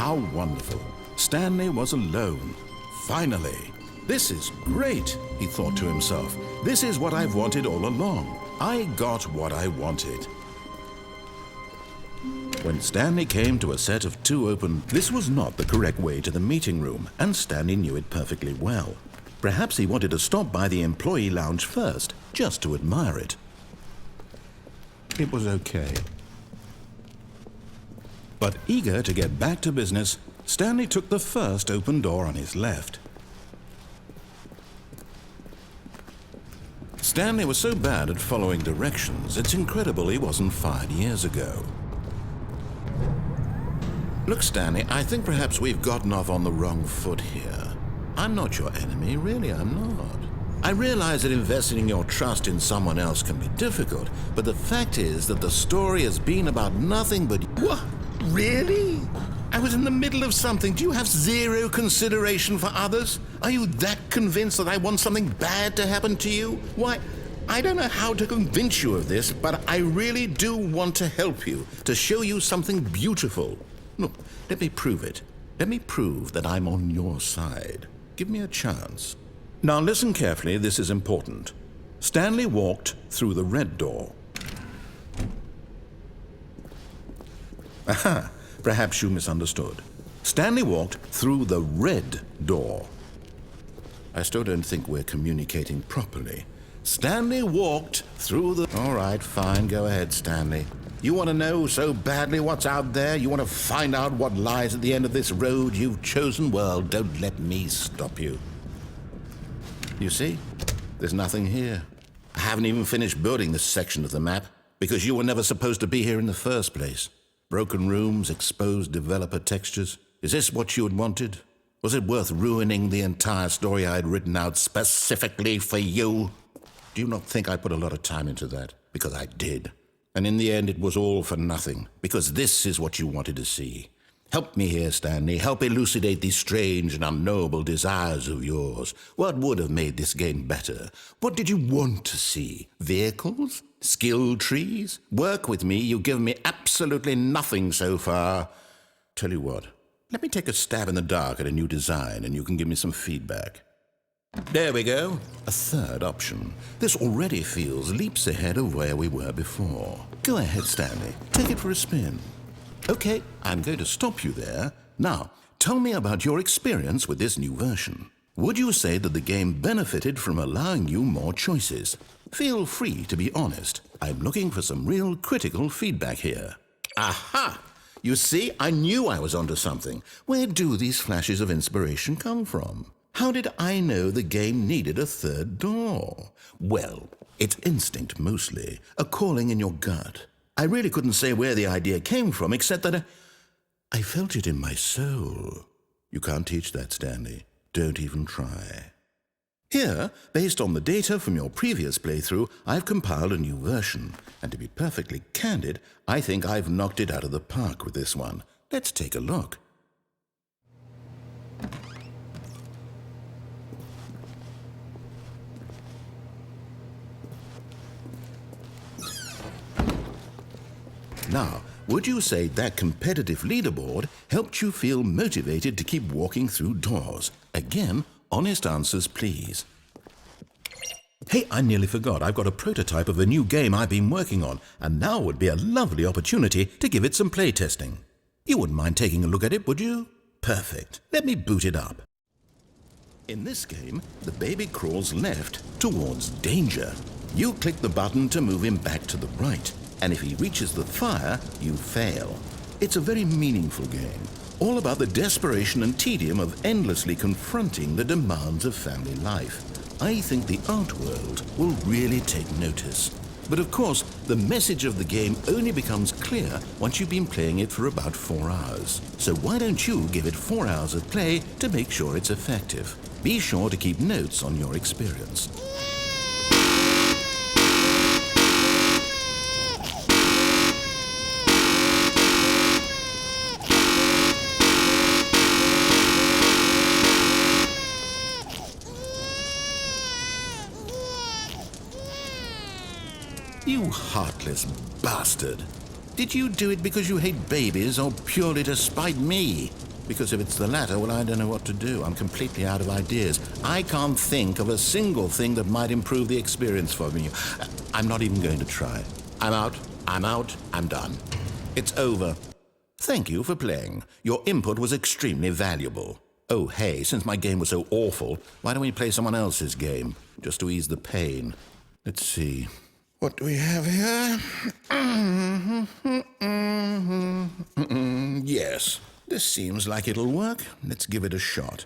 How wonderful. Stanley was alone. Finally. This is great, he thought to himself. This is what I've wanted all along. I got what I wanted. When Stanley came to a set of two open, this was not the correct way to the meeting room, and Stanley knew it perfectly well. Perhaps he wanted to stop by the employee lounge first, just to admire it. It was okay. But eager to get back to business, Stanley took the first open door on his left. Stanley was so bad at following directions, it's incredible he wasn't fired years ago. Look, Stanley, I think perhaps we've gotten off on the wrong foot here. I'm not your enemy, really, I'm not. I realize that investing your trust in someone else can be difficult, but the fact is that the story has been about nothing but... What? Really? I was in the middle of something. Do you have zero consideration for others? Are you that convinced that I want something bad to happen to you? Why, I don't know how to convince you of this, but I really do want to help you, to show you something beautiful. Look, let me prove it. Let me prove that I'm on your side. Give me a chance. Now listen carefully, this is important. Stanley walked through the red door. Aha, perhaps you misunderstood. Stanley walked through the red door. I still don't think we're communicating properly. Stanley walked through the... All right, fine, go ahead, Stanley. You want to know so badly what's out there? You want to find out what lies at the end of this road you've chosen? Well, don't let me stop you. You see? There's nothing here. I haven't even finished building this section of the map because you were never supposed to be here in the first place. Broken rooms, exposed developer textures. Is this what you had wanted? Was it worth ruining the entire story I had written out specifically for you? Do you not think I put a lot of time into that? Because I did. And in the end, it was all for nothing, because this is what you wanted to see. Help me here, Stanley. Help elucidate these strange and unknowable desires of yours. What would have made this game better? What did you want to see? Vehicles? Skill trees? Work with me. You've given me absolutely nothing so far. Tell you what, let me take a stab in the dark at a new design, and you can give me some feedback. There we go. A third option. This already feels leaps ahead of where we were before. Go ahead, Stanley. Take it for a spin. Okay, I'm going to stop you there. Now, tell me about your experience with this new version. Would you say that the game benefited from allowing you more choices? Feel free to be honest. I'm looking for some real critical feedback here. Aha! You see, I knew I was onto something. Where do these flashes of inspiration come from? How did I know the game needed a third door? Well, it's instinct mostly, a calling in your gut. I really couldn't say where the idea came from, except that I felt it in my soul. You can't teach that, Stanley. Don't even try. Here, based on the data from your previous playthrough, I've compiled a new version. And to be perfectly candid, I think I've knocked it out of the park with this one. Let's take a look. Now, would you say that competitive leaderboard helped you feel motivated to keep walking through doors? Again, honest answers, please. Hey, I nearly forgot. I've got a prototype of a new game I've been working on, and now would be a lovely opportunity to give it some playtesting. You wouldn't mind taking a look at it, would you? Perfect. Let me boot it up. In this game, the baby crawls left towards danger. You click the button to move him back to the right. And if he reaches the fire, you fail. It's a very meaningful game, all about the desperation and tedium of endlessly confronting the demands of family life. I think the art world will really take notice. But of course, the message of the game only becomes clear once you've been playing it for about 4 hours. So why don't you give it 4 hours of play to make sure it's effective? Be sure to keep notes on your experience. You heartless bastard. Did you do it because you hate babies or purely to spite me? Because if it's the latter, well, I don't know what to do. I'm completely out of ideas. I can't think of a single thing that might improve the experience for me. I'm not even going to try. I'm out, I'm done. It's over. Thank you for playing. Your input was extremely valuable. Oh, hey, since my game was so awful, why don't we play someone else's game, just to ease the pain? Let's see. What do we have here? Yes, this seems like it'll work. Let's give it a shot.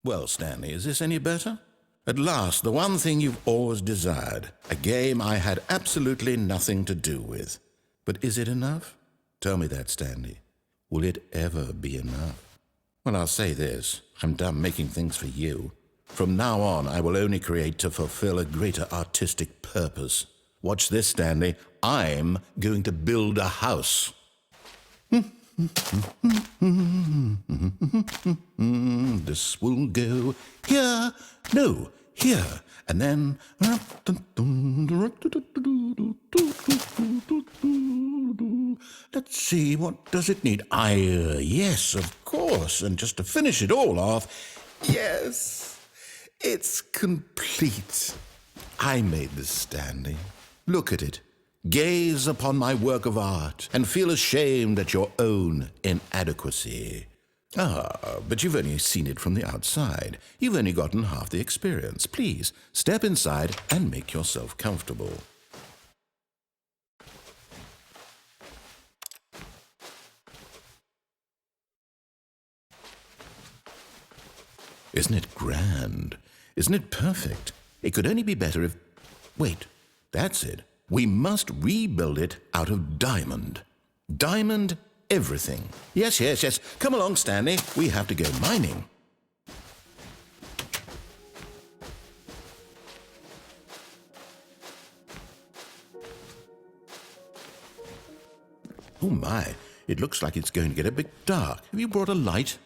Well, Stanley, is this any better? At last, the one thing you've always desired. A game I had absolutely nothing to do with. But is it enough? Tell me that, Stanley. Will it ever be enough? Well, I'll say this. I'm done making things for you. From now on, I will only create to fulfill a greater artistic purpose. Watch this, Stanley. I'm going to build a house. This will go here, no, here, and then... Let's see, what does it need? Yes, of course, and just to finish it all off, yes, it's complete. I made this, Stanley. Look at it. Gaze upon my work of art and feel ashamed at your own inadequacy. Ah, but you've only seen it from the outside. You've only gotten half the experience. Please, step inside and make yourself comfortable. Isn't it grand? Isn't it perfect? It could only be better if... Wait, that's it. We must rebuild it out of diamond. Diamond everything. Yes. Come along, Stanley. We have to go mining. Oh my, it looks like it's going to get a bit dark. Have you brought a light?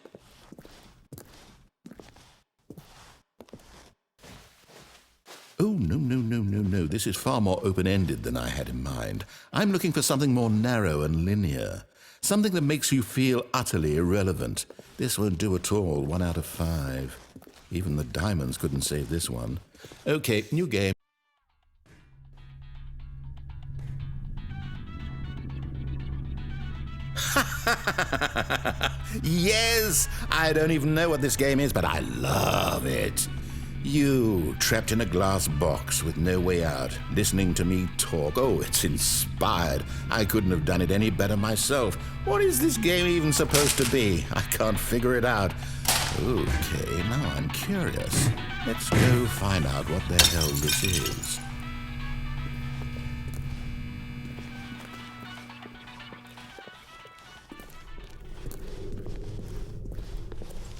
Oh, no. This is far more open-ended than I had in mind. I'm looking for something more narrow and linear. Something that makes you feel utterly irrelevant. This won't do at all. 1 out of 5. Even the diamonds couldn't save this one. Okay, new game. Yes! I don't even know what this game is, but I love it. You, trapped in a glass box with no way out, listening to me talk. Oh, it's inspired. I couldn't have done it any better myself. What is this game even supposed to be? I can't figure it out. Okay, now I'm curious. Let's go find out what the hell this is.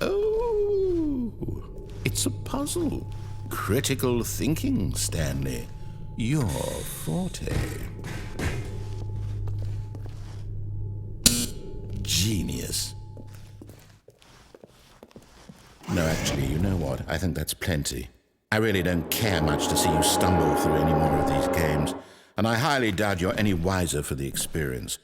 Oh, it's a puzzle. Critical thinking, Stanley. Your forte. Genius. No, actually, you know what? I think that's plenty. I really don't care much to see you stumble through any more of these games, and I highly doubt you're any wiser for the experience.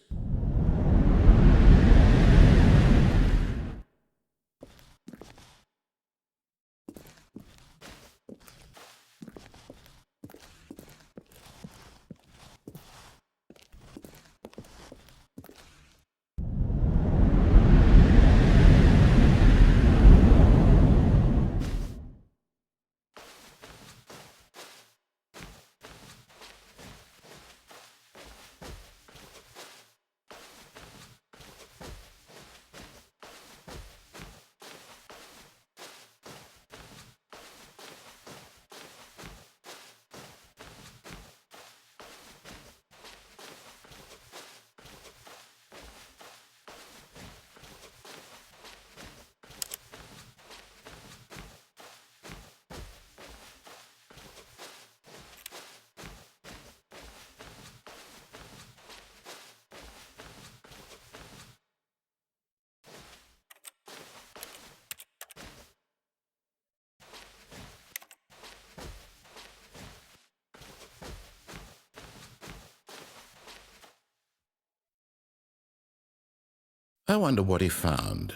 I wonder what he found.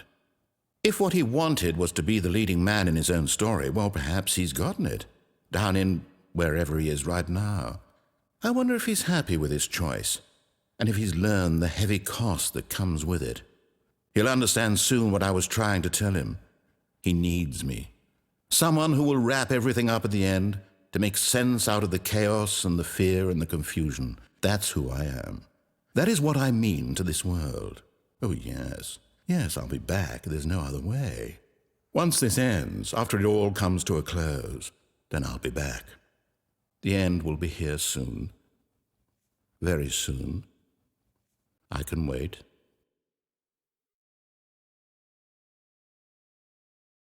If what he wanted was to be the leading man in his own story, well, perhaps he's gotten it, down in wherever he is right now. I wonder if he's happy with his choice, and if he's learned the heavy cost that comes with it. He'll understand soon what I was trying to tell him. He needs me. Someone who will wrap everything up at the end, to make sense out of the chaos and the fear and the confusion. That's who I am. That is what I mean to this world. Oh, yes. Yes, I'll be back. There's no other way. Once this ends, after it all comes to a close, then I'll be back. The end will be here soon. Very soon. I can wait.